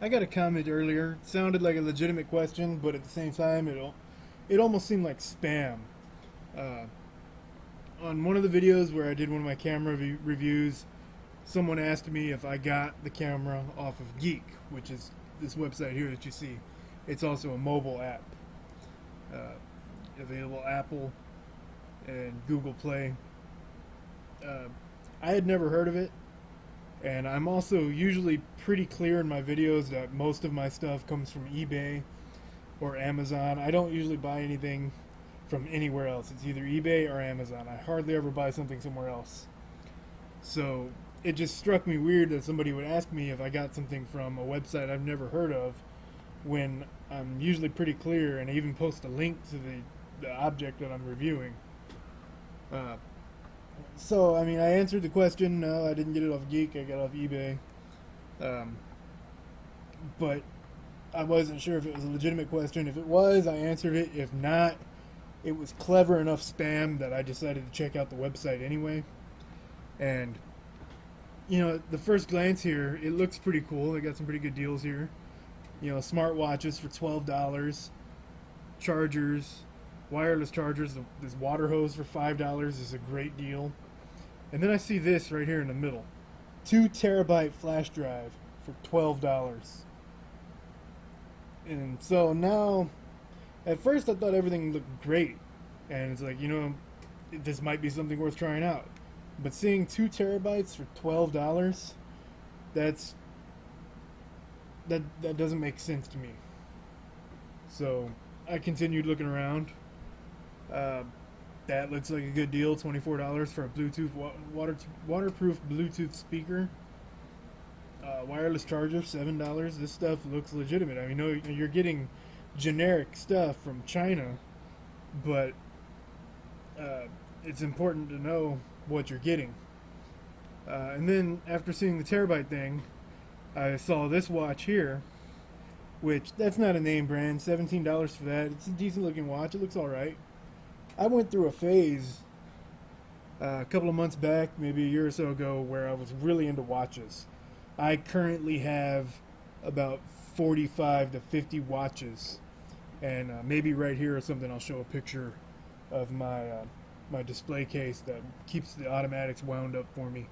I got a comment earlier. It sounded like a legitimate question, but at the same time, it almost seemed like spam. Uh, on one of the videos where I did one of my camera reviews, someone asked me if I got the camera off of Geek, which is this website here that you see. It's also a mobile app, uh, available Apple and Google Play. Uh, I had never heard of it, and I'm also usually pretty clear in my videos that most of my stuff comes from eBay or Amazon. I don't usually buy anything from anywhere else. It's either eBay or Amazon. I hardly ever buy something somewhere else. So it just struck me weird that somebody would ask me if I got something from a website I've never heard of when I'm usually pretty clear and I even post a link to the object that I'm reviewing. Uh, so, I mean, I answered the question. No, I didn't get it off Geek. I got it off eBay. Um, but I wasn't sure if it was a legitimate question. If it was, I answered it. If not, it was clever enough spam that I decided to check out the website anyway. And, you know, the first glance here, it looks pretty cool. They got some pretty good deals here. You know, smartwatches for $12, chargers, wireless chargers. This water hose for $5 is a great deal. And then I see this right here in the middle, 2 terabyte flash drive for $12. And so now, at first I thought everything looked great, and it's like, you know, this might be something worth trying out. But seeing 2 terabytes for $12, that's that doesn't make sense to me. So I continued looking around. Uh, that looks like a good deal. $24 for a Bluetooth waterproof Bluetooth speaker. Wireless charger, $7. This stuff looks legitimate. I mean, no, you're getting generic stuff from China, but it's important to know what you're getting. And then after seeing the terabyte thing, I saw this watch here, which that's not a name brand. $17 for that. It's a decent looking watch. It looks all right. I went through a phase a couple of months back, maybe a year or so ago, where I was really into watches. I currently have about 45 to 50 watches, and maybe right here or something I'll show a picture of my display case that keeps the automatics wound up for me.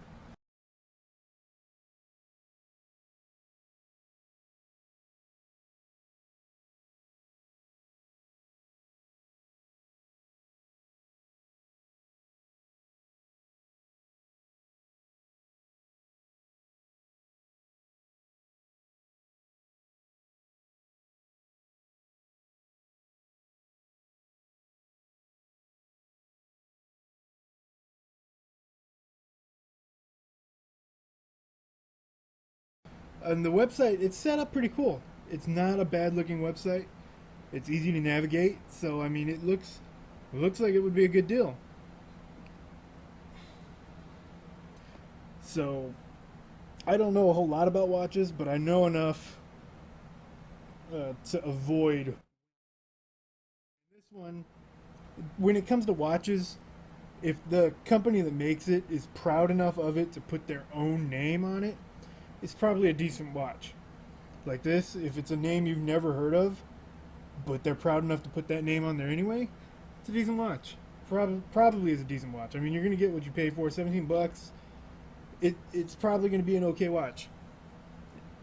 And the website, it's set up pretty cool. It's not a bad looking website. It's easy to navigate, so I mean it looks like it would be a good deal. So I don't know a whole lot about watches, but I know enough to avoid this one. When it comes to watches, if the company that makes it is proud enough of it to put their own name on it, it's probably a decent watch. Like this, if it's a name you've never heard of, but they're proud enough to put that name on there anyway, it's a decent watch. Probably is a decent watch. I mean, you're gonna get what you pay for, 17 bucks. It's probably gonna be an okay watch.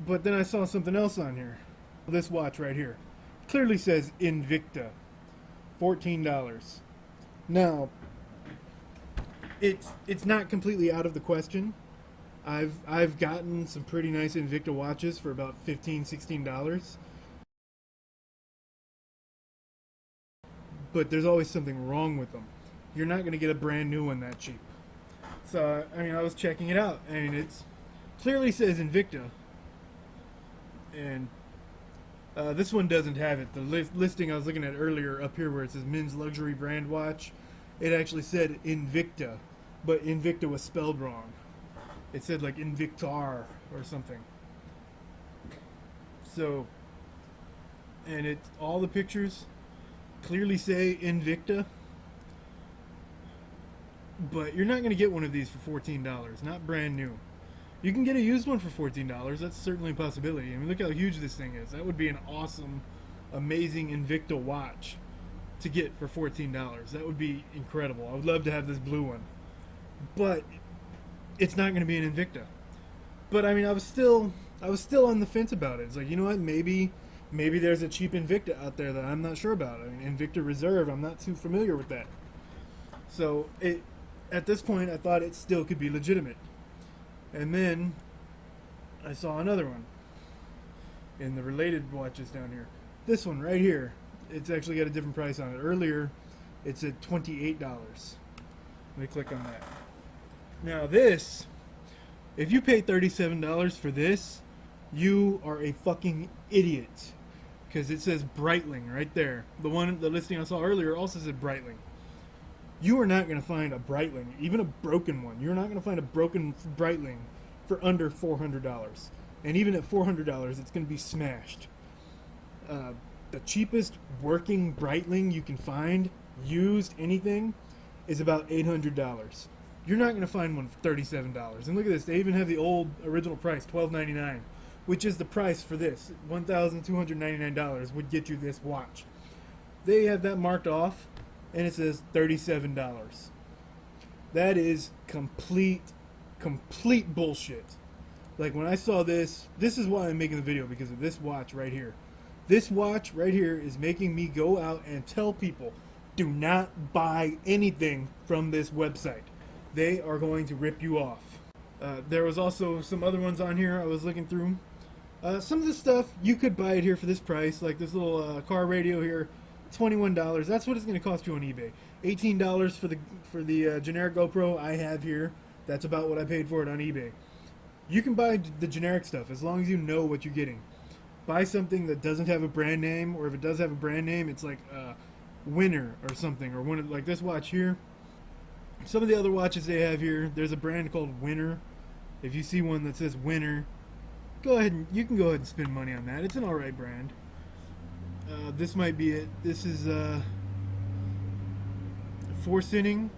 But then I saw something else on here. This watch right here clearly says Invicta, $14. Now, it's not completely out of the question. I've gotten some pretty nice Invicta watches for about $15, $16. But there's always something wrong with them. You're not going to get a brand new one that cheap. So I mean, I was checking it out, and it's clearly says Invicta, and this one doesn't have it. The listing I was looking at earlier up here, where it says men's luxury brand watch, it actually said Invicta, but Invicta was spelled wrong. It said like Invictar or something. So, and it's all the pictures clearly say Invicta, but you're not going to get one of these for $14, not brand new. You can get a used one for $14. That's certainly a possibility. I mean, look how huge this thing is. That would be an awesome, amazing Invicta watch to get for $14. That would be incredible. I would love to have this blue one, but it's not going to be an Invicta. But I mean, I was still on the fence about it. It's like, you know what? Maybe there's a cheap Invicta out there that I'm not sure about. I mean, Invicta Reserve. I'm not too familiar with that. So at this point, I thought it still could be legitimate. And then I saw another one in the related watches down here. This one right here, it's actually got a different price on it. Earlier, it said $28. Let me click on that. Now this, if you pay $37 for this, you are a fucking idiot. Because it says Breitling right there. The listing I saw earlier also said Breitling. You are not going to find a Breitling, even a broken one. You're not going to find a broken Breitling for under $400. And even at $400, it's going to be smashed. The cheapest working Breitling you can find, used anything, is about $800. You're not going to find one for $37. And look at this. They even have the old original price, $12.99, which is the price for this. $1,299 would get you this watch. They have that marked off, and it says $37. That is complete bullshit. Like, when I saw this is why I'm making the video, because of this watch right here. This watch right here is making me go out and tell people, do not buy anything from this website. They are going to rip you off. There was also some other ones on here I was looking through. Some of this stuff, you could buy it here for this price, like this little car radio here, $21. That's what it's going to cost you on eBay. $18 for the generic GoPro I have here. That's about what I paid for it on eBay. You can buy the generic stuff as long as you know what you're getting. Buy something that doesn't have a brand name, or if it does have a brand name, it's like Winner or something, or one of, like this watch here. Some of the other watches they have here, there's a brand called Winner. If you see one that says Winner, you can go ahead and spend money on that. It's an alright brand. This might be it. This is Forsinning,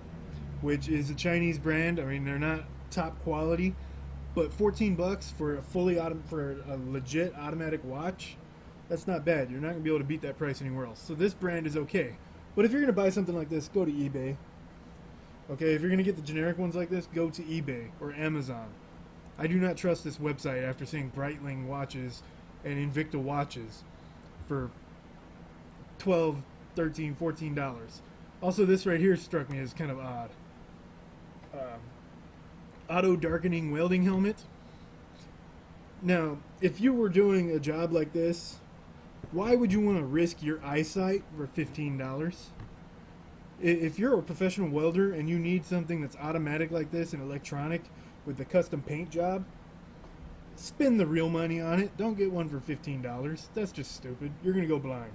which is a Chinese brand. I mean, they're not top quality, but $14 for a legit automatic watch, that's not bad. You're not gonna be able to beat that price anywhere else. So this brand is okay. But if you're gonna buy something like this, go to eBay. Okay, if you're gonna get the generic ones like this, go to eBay or Amazon. I do not trust this website after seeing Breitling watches and Invicta watches for $12, $13, $14. Also, this right here struck me as kind of odd. Auto darkening welding helmet. Now, if you were doing a job like this, why would you want to risk your eyesight for $15? If you're a professional welder and you need something that's automatic like this and electronic with the custom paint job, spend the real money on it. Don't get one for $15. That's just stupid. You're going to go blind.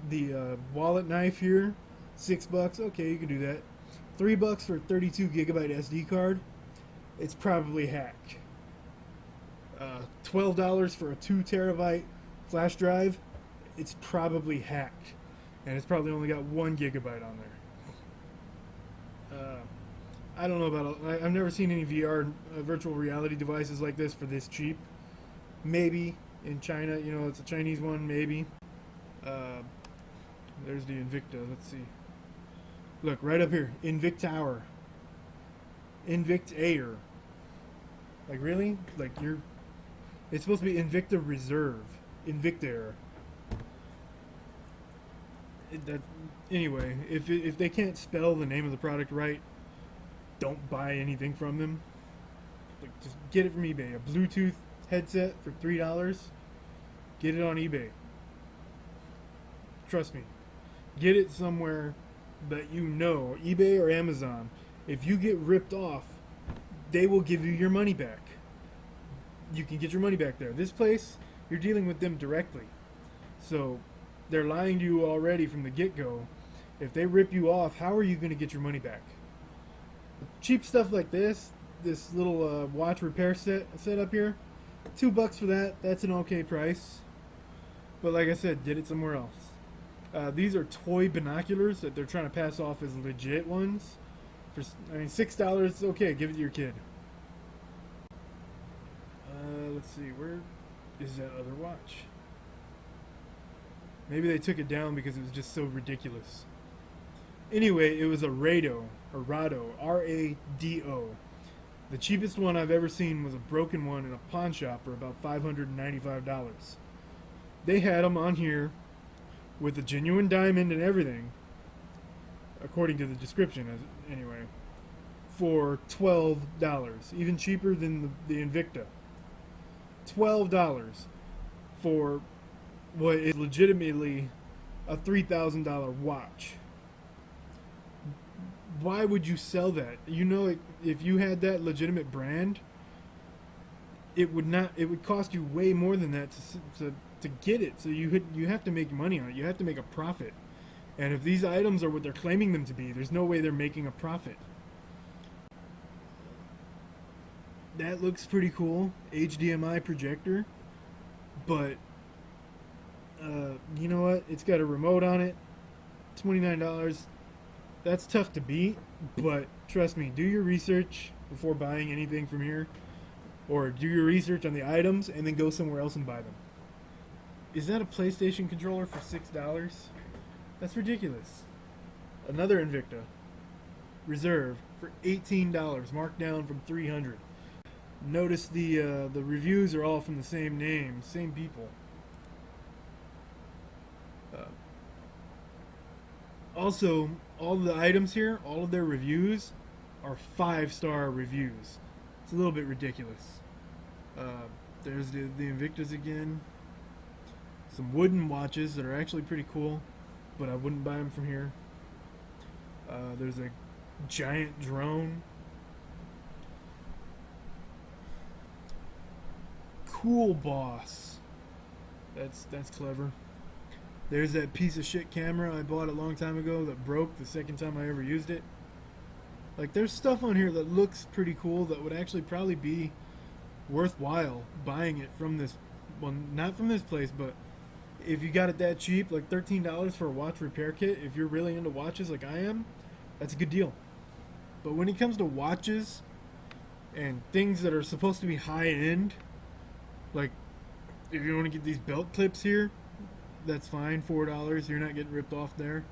The wallet knife here, $6. Okay, you can do that. $3 for a 32 gigabyte SD card. It's probably hack. $12 for a 2 terabyte flash drive. It's probably hacked, and it's probably only got 1 gigabyte on there. I don't know about. I've never seen any VR virtual reality devices like this for this cheap. Maybe in China, it's a Chinese one. Maybe. There's the Invicta. Let's see. Look, right up here. Invictower. Invictair. Like, really? Like, it's supposed to be Invicta Reserve. Invictair. Anyway, if they can't spell the name of the product right, don't buy anything from them. Like, just get it from eBay. A Bluetooth headset for $3. Get it on eBay. Trust me. Get it somewhere that eBay or Amazon. If you get ripped off, they will give you your money back. You can get your money back there. This place, you're dealing with them directly. So they're lying to you already from the get-go. If they rip you off, how are you going to get your money back? Cheap stuff like this little watch repair set up here, $2 for that. That's an okay price. But like I said, get it somewhere else. These are toy binoculars that they're trying to pass off as legit ones. $6, okay, give it to your kid. let's see, where is that other watch? Maybe they took it down because it was just so ridiculous. Anyway, it was a Rado, R-A-D-O. The cheapest one I've ever seen was a broken one in a pawn shop for about $595. They had them on here with a genuine diamond and everything, according to the description, anyway, for $12, even cheaper than the Invicta. $12 for what is legitimately a $3,000 watch. Why would you sell that? You know, if you had that legitimate brand, it would cost you way more than that to get it. So you have to make money on it. You have to make a profit. And if these items are what they're claiming them to be, there's no way they're making a profit. That looks pretty cool. HDMI projector. But you know what? It's got a remote on it. $29. That's tough to beat, but trust me, do your research before buying anything from here, or do your research on the items and then go somewhere else and buy them. Is that a PlayStation controller for $6? That's ridiculous. Another Invicta Reserve for $18, marked down from $300. Notice the reviews are all from the same name, same people. Also, all the items here, all of their reviews are 5-star reviews. It's a little bit ridiculous. There's the Invictus again. Some wooden watches that are actually pretty cool, but I wouldn't buy them from here. There's a giant drone. Cool Boss. That's clever. There's that piece of shit camera I bought a long time ago that broke the second time I ever used it. Like, there's stuff on here that looks pretty cool that would actually probably be worthwhile buying it from this, well, not from this place, but if you got it that cheap, like $13 for a watch repair kit, if you're really into watches like I am, that's a good deal. But when it comes to watches and things that are supposed to be high end, like if you want to get these belt clips here, that's fine, $4. You're not getting ripped off there.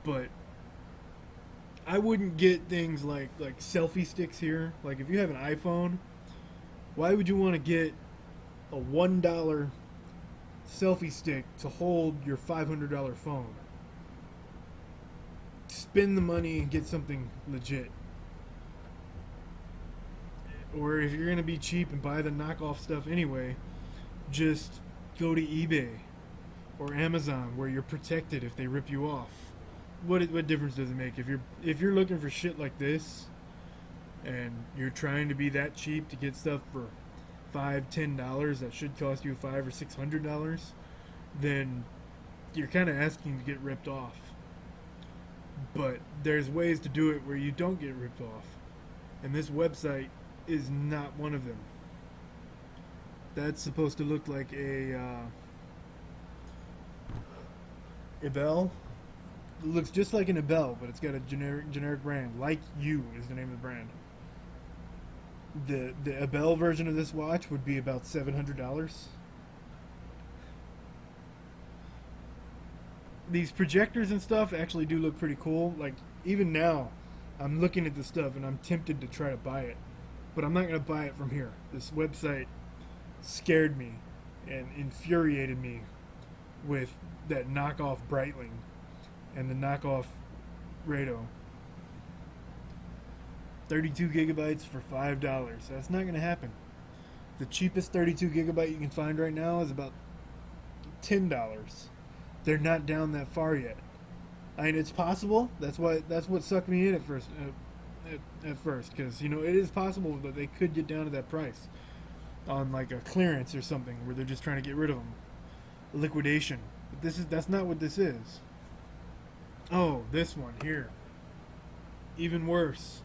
But I wouldn't get things like selfie sticks here. Like if you have an iPhone, why would you want to get a $1 selfie stick to hold your $500 phone? Spend the money and get something legit. Or if you're going to be cheap and buy the knockoff stuff anyway, just go to eBay or Amazon where you're protected if they rip you off. What difference does it make if you're looking for shit like this and you're trying to be that cheap to get stuff for $5-10 that should cost you $500 or $600, then you're kind of asking to get ripped off. But there's ways to do it where you don't get ripped off, and this website is not one of them. That's supposed to look like a Ebel. It looks just like an Ebel, but it's got a generic brand. Like You is the name of the brand. The Ebel version of this watch would be about $700. These projectors and stuff actually do look pretty cool. Like, even now, I'm looking at this stuff and I'm tempted to try to buy it. But I'm not going to buy it from here. This website scared me and infuriated me with that knockoff Breitling and the knockoff Rado. 32 gigabytes for $5. That's not going to happen. The cheapest 32 gigabyte you can find right now is about $10. They're not down that far yet. I mean, it's possible. That's what sucked me in at first. At first, because it is possible that they could get down to that price on like a clearance or something where they're just trying to get rid of them, liquidation. But that's not what this is. Oh, this one here, even worse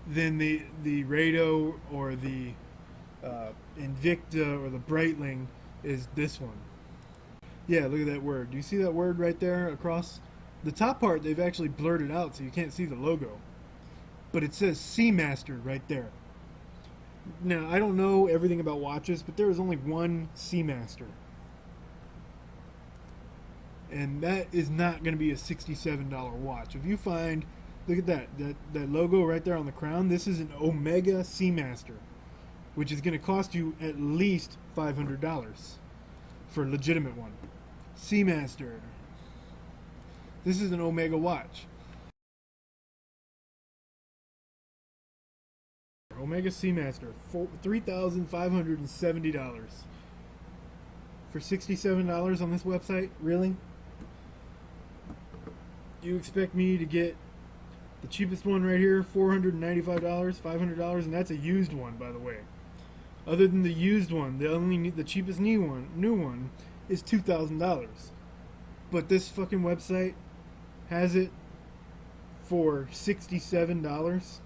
than the Rado or the Invicta or the Breitling is this one. Yeah, look at that word. Do you see that word right there across the top part? They've actually blurred it out so you can't see the logo. but it says Seamaster right there. Now, I don't know everything about watches, but there is only one Seamaster. And that is not going to be a $67 watch. If you find, look at that logo right there on the crown, this is an Omega Seamaster, which is going to cost you at least $500 for a legitimate one. Seamaster. This is an Omega watch. Omega Seamaster, $3,570 for $67 on this website. Really? You expect me to get the cheapest one right here, $495, $500, and that's a used one, by the way. Other than the used one, the cheapest new one is $2,000. But this fucking website has it for $67.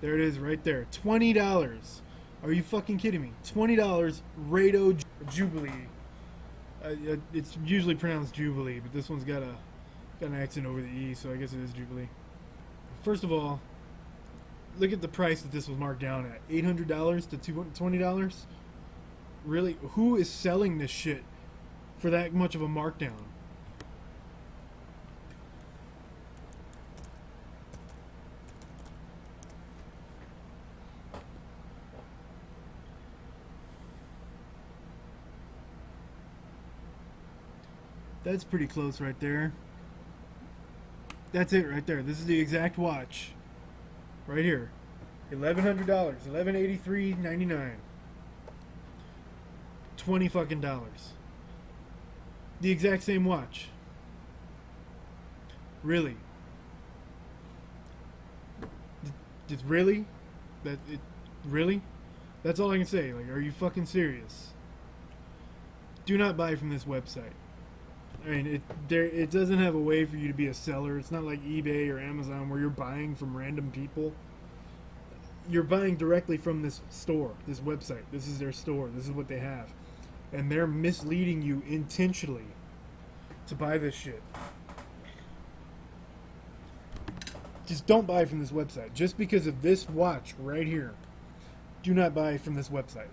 There it is right there. $20. Are you fucking kidding me? $20 Rado Jubilee. It's usually pronounced Jubilee, but this one's got an accent over the E, so I guess it is Jubilee. First of all, look at the price that this was marked down at. $800 to $20? Really? Who is selling this shit for that much of a markdown? That's pretty close right there. That's it right there. This is the exact watch. Right here. $1,100. $1,183.99. $20 fucking dollars. The exact same watch. Really? Really? Really? That's all I can say. Like, are you fucking serious? Do not buy from this website. I mean, it doesn't have a way for you to be a seller. It's not like eBay or Amazon where you're buying from random people. You're buying directly from this store, this website. This is their store. This is what they have. And they're misleading you intentionally to buy this shit. Just don't buy from this website. Just because of this watch right here, do not buy from this website.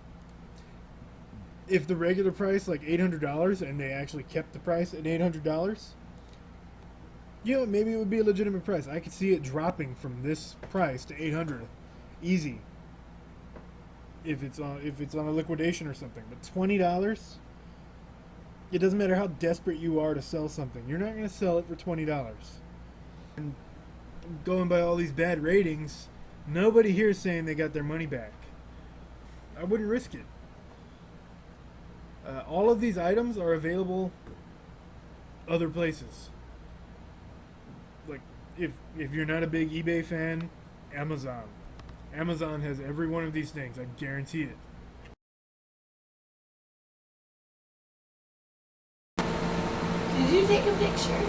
If the regular price, like $800, and they actually kept the price at $800, you know, maybe it would be a legitimate price. I could see it dropping from this price to $800, easy. If it's on a liquidation or something, but $20, it doesn't matter how desperate you are to sell something. You're not going to sell it for $20. And going by all these bad ratings, nobody here is saying they got their money back. I wouldn't risk it. All of these items are available other places. Like, if you're not a big eBay fan, Amazon. Amazon has every one of these things. I guarantee it. Did you take a picture?